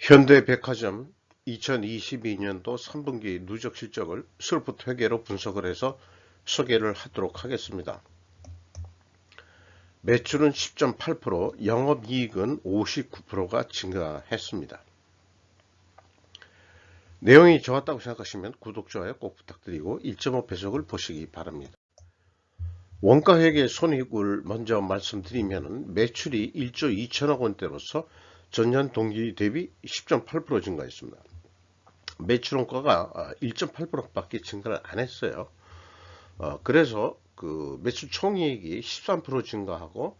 현대백화점 2022년도 3분기 누적 실적을 스로프트 회계로 분석을 해서 소개를 하도록 하겠습니다. 매출은 10.8%, 영업이익은 59%가 증가했습니다. 내용이 좋았다고 생각하시면 구독, 좋아요 꼭 부탁드리고 1.5배속을 보시기 바랍니다. 원가회계 손익을 먼저 말씀드리면 매출이 1조 2천억 원대로서 전년 동기 대비 10.8% 증가했습니다. 매출 원가가 1.8%밖에 증가를 안 했어요. 그래서 그 매출 총이익이 13% 증가하고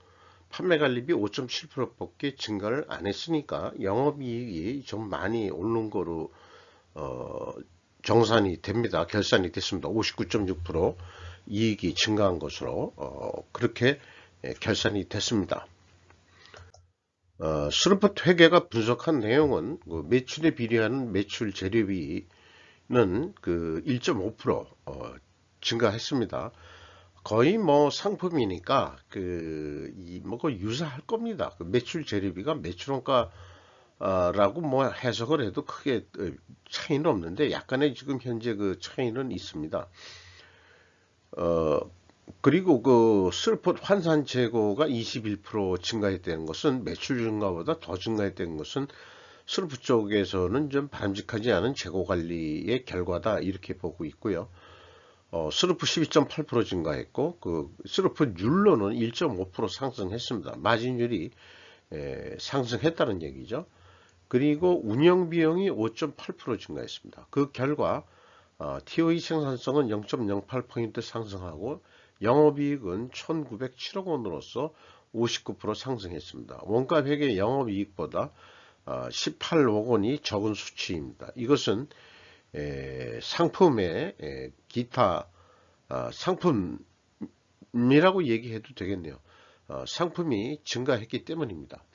판매관리비 5.7%밖에 증가를 안 했으니까 영업이익이 좀 많이 오른 거로 정산이 됩니다. 결산이 됐습니다. 59.6% 이익이 증가한 것으로 그렇게 결산이 됐습니다. 스로프트 회계가 분석한 내용은 매출에 비례하는 매출 재료비는 그 1.5% 증가했습니다. 거의 뭐 상품이니까 그 유사할 겁니다. 그 매출 재료비가 매출원가라고 뭐 해석을 해도 크게 차이는 없는데 약간의 지금 현재 그 차이는 있습니다. 그리고 그 스로프트 환산 재고가 21% 증가했다는 것은 매출 증가보다 더 증가했다는 것은 스로프트 쪽에서는 좀 바람직하지 않은 재고 관리의 결과다 이렇게 보고 있고요. 스로프트 12.8% 증가했고 그 스로프트 율로는 1.5% 상승했습니다. 마진율이 상승했다는 얘기죠. 그리고 운영 비용이 5.8% 증가했습니다. 그 결과 TOE 생산성은 0.08포인트 상승하고 영업이익은 1907억 원으로서 59% 상승했습니다. 원가 회계 영업이익보다 18억 원이 적은 수치입니다. 이것은 상품의 기타 상품이라고 얘기해도 되겠네요. 상품이 증가했기 때문입니다.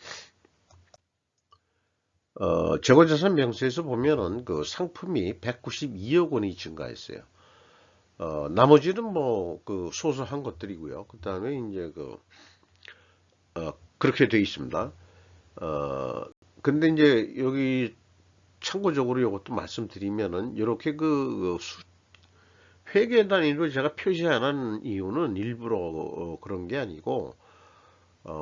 재고자산 명세에서 보면은 그 상품이 192억 원이 증가했어요. 나머지는 뭐 그 소소한 것들이고요. 그 다음에 이제 그렇게 되어 있습니다. 근데 이제 여기 참고적으로 이것도 말씀드리면은 이렇게 회계 단위로 제가 표시 안 한 이유는 일부러 그런 게 아니고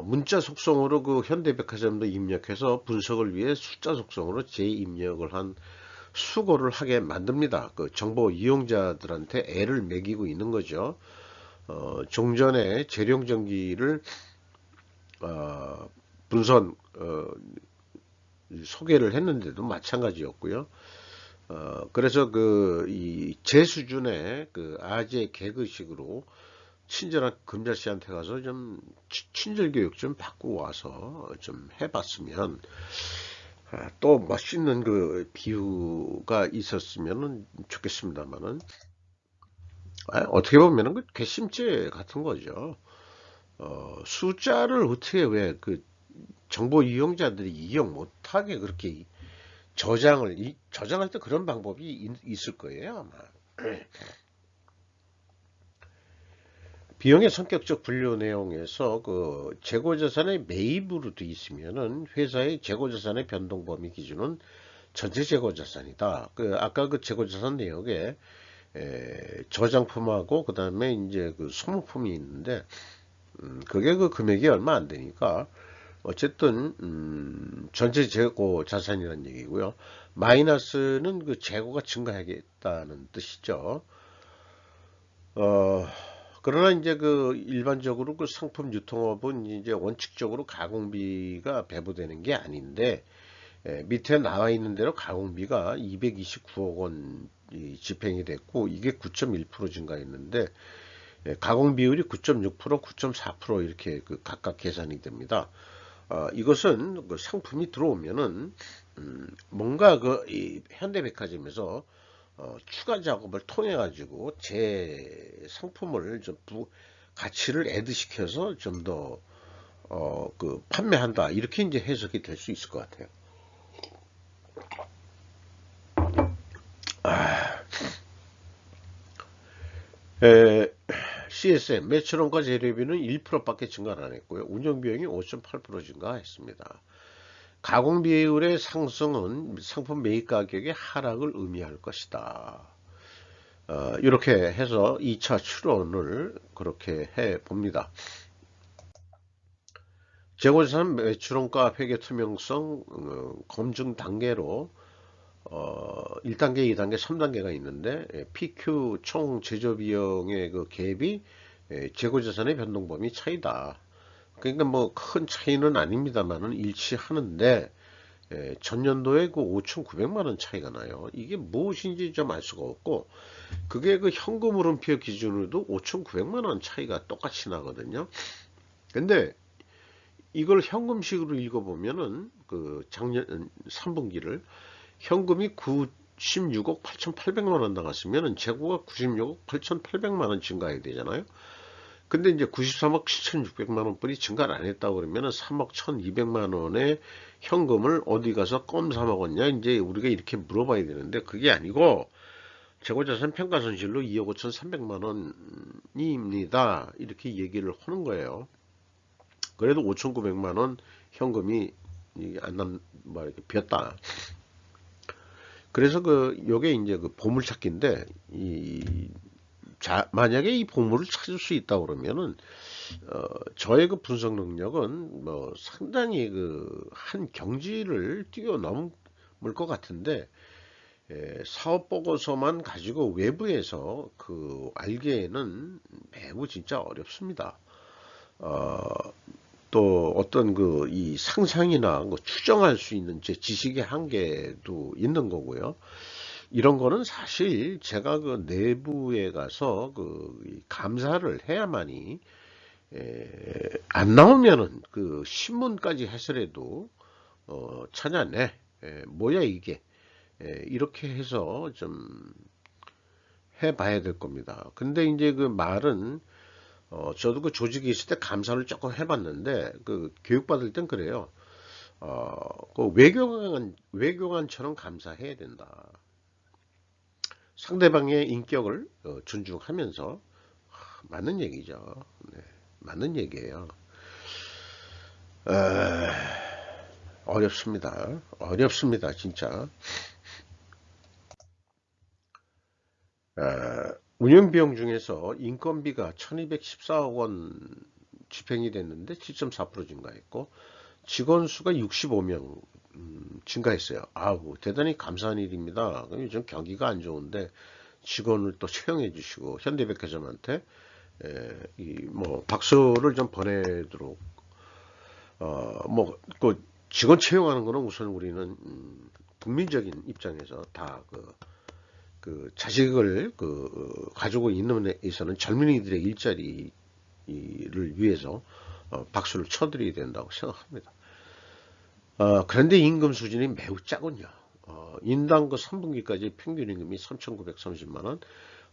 문자 속성으로 그 현대백화점도 입력해서 분석을 위해 숫자 속성으로 재입력을 한 수고를 하게 만듭니다. 그 정보 이용자들한테 애를 먹이고 있는 거죠. 종전에 재룡전기를 분선 소개를 했는데도 마찬가지였고요. 그래서 이 제 수준의 그 아재 개그식으로 친절한 금자씨한테 가서 좀 친절 교육 좀 받고 와서 좀 해봤으면 또 멋있는 그 비유가 있었으면 좋겠습니다만은 어떻게 보면은 그 괘씸죄 같은 거죠. 숫자를 어떻게 왜 그 정보 이용자들이 이용 못하게 그렇게 저장할 때 그런 방법이 있을 거예요 아마. 비용의 성격적 분류 내용에서 그 재고자산의 매입으로 되어 있으면은 회사의 재고자산의 변동 범위 기준은 전체 재고자산이다. 아까 그 재고자산 내역에 저장품하고 그 다음에 이제 그 소모품이 있는데 그게 그 금액이 얼마 안 되니까 어쨌든 전체 재고 자산이라는 얘기고요. 마이너스는 그 재고가 증가하겠다는 뜻이죠. 그러나 이제 그 일반적으로 그 상품 유통업은 이제 원칙적으로 가공비가 배부되는 게 아닌데 밑에 나와 있는 대로 가공비가 229억 원 집행이 됐고 이게 9.1% 증가했는데 가공 비율이 9.6%, 9.4% 이렇게 그 각각 계산이 됩니다. 이것은 그 상품이 들어오면은 뭔가 이 현대백화점에서 추가 작업을 통해 가지고 제 상품을 좀 가치를 애드시켜서 좀 더 그 판매한다 이렇게 이제 해석이 될 수 있을 것 같아요. CSM 매출원가 재료비는 1%밖에 증가를 안 했고요. 운영비용이 5.8% 증가했습니다. 가공 비율의 상승은 상품 매입 가격의 하락을 의미할 것이다. 이렇게 해서 2차 추론을 그렇게 해 봅니다. 재고자산 매출원가 회계 투명성 검증 단계로 1단계, 2단계, 3단계가 있는데 PQ 총 제조비용의 그 갭이 재고자산의 변동범위 차이다. 그러니까 뭐 큰 차이는 아닙니다만은 일치하는데 전년도에 그 5,900만원 차이가 나요. 이게 무엇인지 좀 알 수가 없고, 그게 그 현금 흐름표 기준으로도 5,900만원 차이가 똑같이 나거든요. 근데 이걸 현금식으로 읽어보면은 그 작년 3분기를 현금이 96억 8,800만원 나갔으면은 재고가 96억 8,800만원 증가해야 되잖아요. 근데 이제 93억 7,600만원 뿐이 증가를 안 했다고 그러면은 3억 1,200만원의 현금을 어디 가서 껌 사 먹었냐? 이제 우리가 이렇게 물어봐야 되는데, 그게 아니고 재고자산 평가손실로 2억 5,300만원입니다. 이렇게 얘기를 하는 거예요. 그래도 5,900만원 현금이 뭐 이렇게 비었다. 그래서 요게 이제 그 보물찾기인데, 만약에 이 보물을 찾을 수 있다 그러면은, 저의 그 분석 능력은 뭐 상당히 한 경지를 뛰어넘을 것 같은데, 사업 보고서만 가지고 외부에서 알기에는 매우 진짜 어렵습니다. 또 어떤 이 상상이나 추정할 수 있는 제 지식의 한계도 있는 거고요. 이런 거는 사실 제가 내부에 가서 감사를 해야만이, 안 나오면은 신문까지 해서라도 찾아내. 뭐야 이게. 이렇게 해서 좀 해봐야 될 겁니다. 근데 이제 말은 저도 조직에 있을 때 감사를 조금 해봤는데, 교육받을 땐 그래요. 외교관처럼 감사해야 된다. 상대방의 인격을 존중하면서. 맞는 얘기죠. 네, 맞는 얘기예요. 어렵습니다. 어렵습니다, 진짜. 운영비용 중에서 인건비가 1214억 원 집행이 됐는데 7.4% 증가했고, 직원 수가 65명 증가했어요. 아우, 대단히 감사한 일입니다. 요즘 경기가 안 좋은데 직원을 또 채용해 주시고, 현대백화점한테 박수를 좀 보내도록, 직원 채용하는 거는 우선 우리는 국민적인 입장에서 다 자식을 가지고 있는 데에서는 젊은이들의 일자리를 위해서 박수를 쳐드려야 된다고 생각합니다. 그런데 임금 수준이 매우 작군요. 인당 3분기까지 평균 임금이 3,930만원,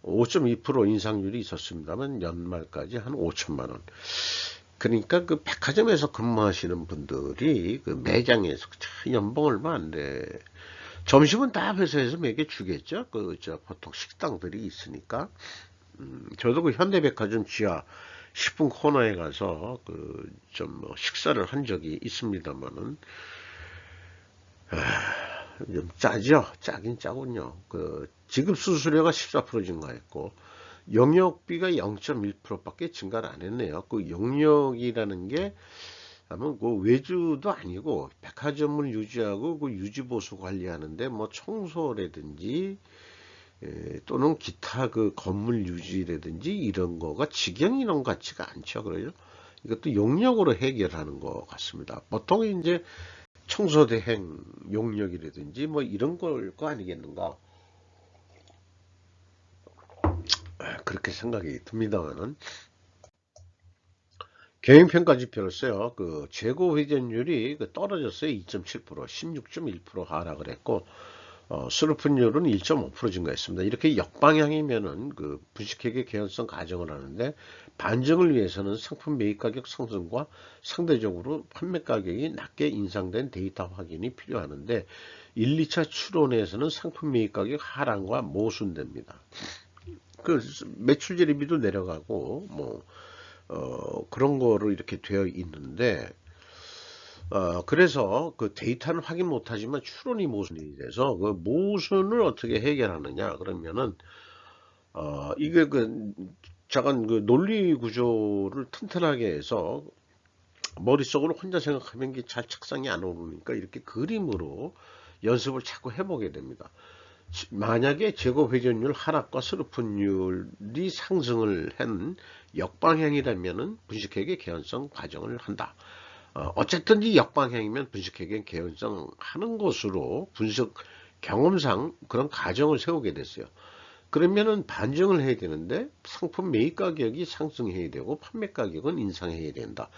5.2% 인상률이 있었습니다만 연말까지 한 5천만원. 그러니까 백화점에서 근무하시는 분들이 매장에서 연봉 얼마 안 돼. 점심은 다 회사에서 매개 주겠죠. 보통 식당들이 있으니까. 저도 현대백화점 지하 10분 코너에 가서 식사를 한 적이 있습니다만은, 좀 짜죠. 짜긴 짜군요. 지급 수수료가 14% 증가했고, 영역비가 0.1%밖에 증가를 안 했네요. 영역이라는 게 아마 외주도 아니고 백화점을 유지하고 유지보수 관리하는데 청소라든지 또는 기타 건물 유지라든지 이런 거가 직영인원 같지가 않죠. 그래요. 이것도 용역으로 해결하는 것 같습니다. 보통 이제 청소대행 용역이라든지 이런 걸 거 아니겠는가. 그렇게 생각이 듭니다만은, 경영평가 지표로서요, 재고 회전율이 떨어졌어요. 2.7%, 16.1% 하락을 했고, 수르픈율은 1.5% 증가했습니다. 이렇게 역방향이면은 분식회계 개연성 가정을 하는데, 반증을 위해서는 상품 매입 가격 상승과 상대적으로 판매 가격이 낮게 인상된 데이터 확인이 필요하는데, 1, 2차 추론에서는 상품 매입 가격 하락과 모순됩니다. 매출 재료비도 내려가고 그런 거로 이렇게 되어 있는데, 그래서 그 데이터는 확인 못하지만 추론이 모순이 돼서 그 모순을 어떻게 해결하느냐 그러면은 이게 그 작은 그 논리 구조를 튼튼하게 해서 머릿속으로 혼자 생각하면 이게 잘 착상이 안 오르니까 이렇게 그림으로 연습을 자꾸 해보게 됩니다. 만약에 재고 회전율 하락과 스루프율이 상승을 한 역방향이라면은 분식회계 개연성 과정을 한다. 어쨌든지 역방향이면 분식회계 개연성 하는 것으로 분석 경험상 그런 가정을 세우게 됐어요. 그러면은 반증을 해야 되는데 상품 매입 가격이 상승해야 되고 판매 가격은 인상해야 된다.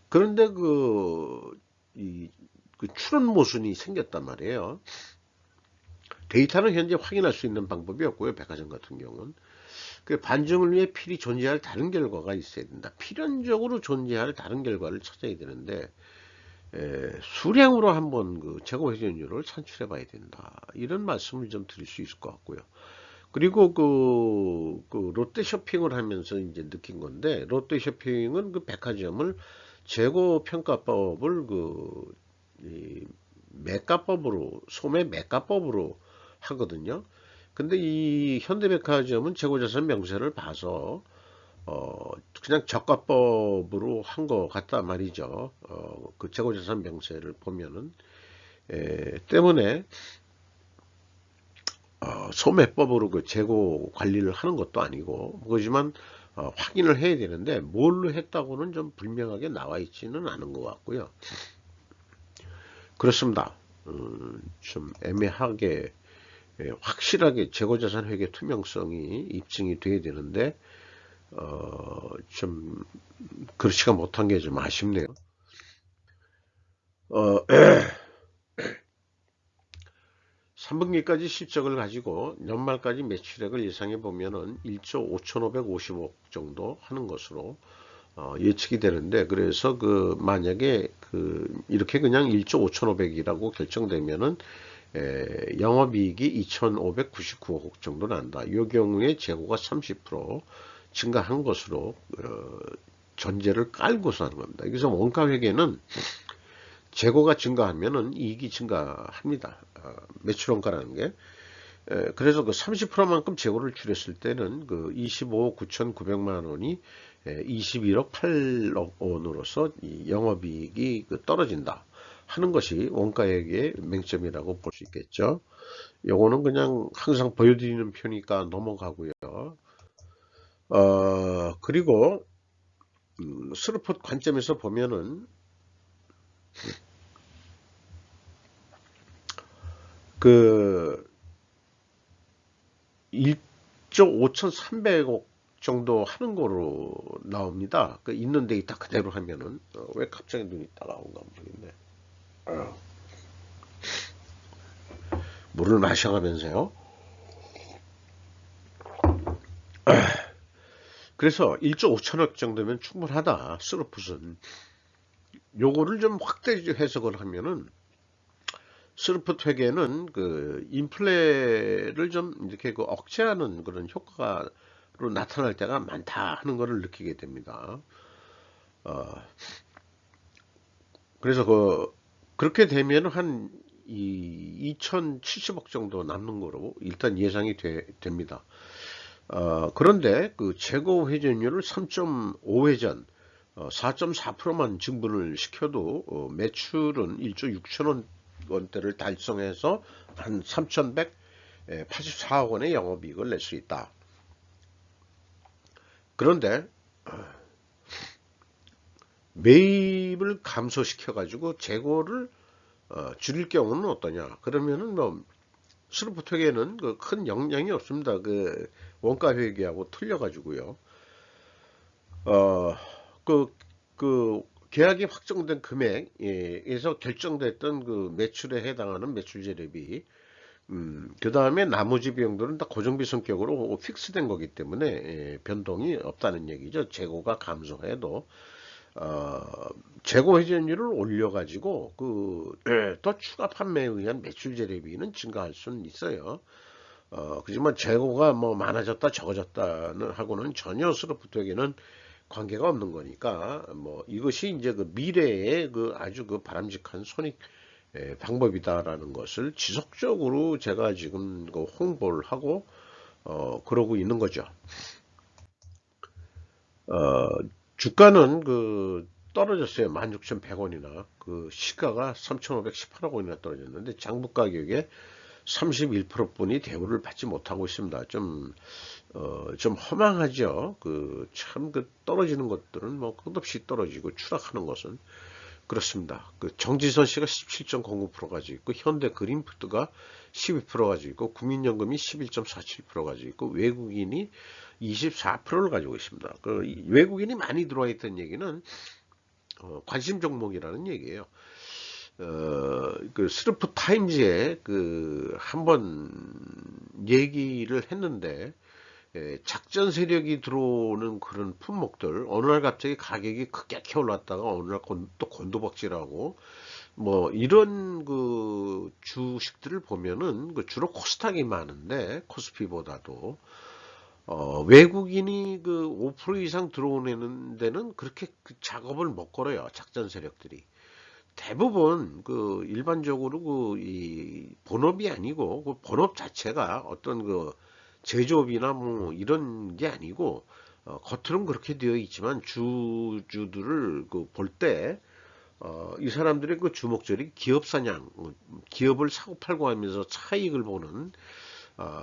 그런데 그 추론 모순이 생겼단 말이에요. 데이터는 현재 확인할 수 있는 방법이 없고요. 백화점 같은 경우는. 그 반증을 위해 필히 존재할 다른 결과가 있어야 된다. 필연적으로 존재할 다른 결과를 찾아야 되는데 수량으로 한번 그 재고 회전율을 산출해 봐야 된다. 이런 말씀을 좀 드릴 수 있을 것 같고요. 그리고 그 롯데 쇼핑을 하면서 이제 느낀 건데, 롯데 쇼핑은 그 백화점을 재고 평가법을 이 매가법으로, 소매 매가법으로 하거든요. 근데 이 현대백화점은 재고자산 명세를 봐서 그냥 저가법으로 한 거 같다 말이죠. 그 재고자산 명세를 보면은 때문에 소매법으로 그 재고 관리를 하는 것도 아니고 그렇지만 확인을 해야 되는데 뭘로 했다고는 좀 불명하게 나와 있지는 않은 것 같고요. 그렇습니다. 좀 애매하게 확실하게 재고자산 회계 투명성이 입증이 돼야 되는데 좀 그렇지가 못한 게 좀 아쉽네요. 3분기까지 실적을 가지고 연말까지 매출액을 예상해 보면은 1조 5,550억 정도 하는 것으로 예측이 되는데, 그래서 그 만약에 이렇게 그냥 1조 5,500이라고 결정되면은 영업이익이 2,599억 정도 난다. 이 경우에 재고가 30% 증가한 것으로 전제를 깔고서 하는 겁니다. 그래서 원가회계는 재고가 증가하면은 이익이 증가합니다. 매출 원가라는 게. 그래서 그 30%만큼 재고를 줄였을 때는 그 25억 9,900만 원이 21억 8억 원으로서 이 영업이익이 떨어진다 하는 것이 원가액의 맹점이라고 볼 수 있겠죠. 요거는 그냥 항상 보여드리는 표니까 넘어가고요. 그리고 스루폿 관점에서 보면은 그 1조 5,300억 정도 하는 거로 나옵니다. 그 있는 데이터 그대로 하면은 왜 갑자기 눈이 따가운가 모르겠네. 물을 마셔가면서요. 그래서 1조 5천억 정도면 충분하다. 스루풋은 요거를 좀 확대 해석을 하면은 스루풋 회계는 그 인플레를 좀 이렇게 그 억제하는 그런 효과로 나타날 때가 많다 하는 것을 느끼게 됩니다. 그래서 그렇게 되면 한 2,070억 정도 남는 거로 일단 예상이 됩니다. 그런데 그 재고 회전율을 3.5회전 4.4%만 증분을 시켜도 매출은 1조 6천억 원대를 달성해서 한 3,184억 원의 영업이익을 낼 수 있다. 그런데 매입을 감소시켜 가지고 재고를 줄일 경우는 어떠냐? 그러면은 뭐 스루프트 회계는 큰 영향이 없습니다. 그 원가 회계하고 틀려 가지고요. 그 계약이 확정된 금액에서 결정됐던 그 매출에 해당하는 매출제 대비 그 다음에 나머지 비용들은 다 고정비 성격으로 픽스된 거기 때문에 변동이 없다는 얘기죠. 재고가 감소해도 재고 회전율을 올려가지고 또 추가 판매에 의한 매출제 대비는 증가할 수는 있어요. 그지만 재고가 뭐 많아졌다 적어졌다는 하고는 전혀 스로프트에게는 관계가 없는 거니까 뭐 이것이 이제 그 미래의 그 아주 그 바람직한 손익 방법이다라는 것을 지속적으로 제가 지금 그 홍보를 하고 그러고 있는 거죠. 어, 주가는 그 떨어졌어요. 16,100원이나 그 시가가 3,518억 원이나 떨어졌는데 장부 가격에 31%뿐이 대우를 받지 못하고 있습니다. 좀 허망하죠. 참 떨어지는 것들은 뭐 끝없이 떨어지고 추락하는 것은 그렇습니다. 정지선 씨가 17.09% 가지고 있고 현대 그린푸드가 12% 가지고 있고 국민연금이 11.47% 가지고 있고 외국인이 24%를 가지고 있습니다. 외국인이 많이 들어와 있다는 얘기는 관심 종목이라는 얘기예요. 스루프 타임즈에 한번 얘기를 했는데 작전 세력이 들어오는 그런 품목들 어느 날 갑자기 가격이 크게 올랐다가 어느 날 또 곤두박질하고 뭐 이런 주식들을 보면은 주로 코스닥이 많은데 코스피보다도 외국인이 5% 이상 들어오는 데는 그렇게 작업을 못 걸어요. 작전 세력들이. 대부분 일반적으로 이 본업이 아니고 본업 자체가 어떤 제조업이나 뭐 이런 게 아니고 겉으로는 그렇게 되어 있지만 주주들을 볼 때 이 사람들의 주목절이 기업 사냥, 기업을 사고 팔고 하면서 차익을 보는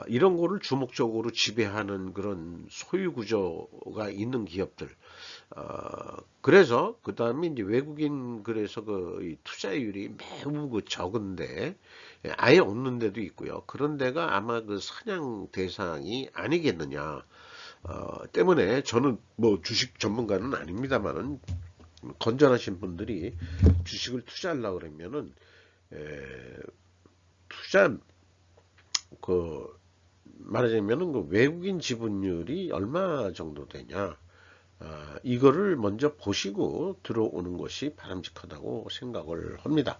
이런 거를 주목적으로 지배하는 그런 소유 구조가 있는 기업들. 그래서 그 다음에 이제 외국인 그래서 이 투자율이 매우 적은데 아예 없는 데도 있고요. 그런 데가 아마 사냥 대상이 아니겠느냐. 때문에 저는 뭐 주식 전문가는 아닙니다만은 건전하신 분들이 주식을 투자하려고 그러면은 에, 투자 말하자면은 외국인 지분율이 얼마 정도 되냐 이거를 먼저 보시고 들어오는 것이 바람직하다고 생각을 합니다.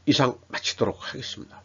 이상 마치도록 하겠습니다.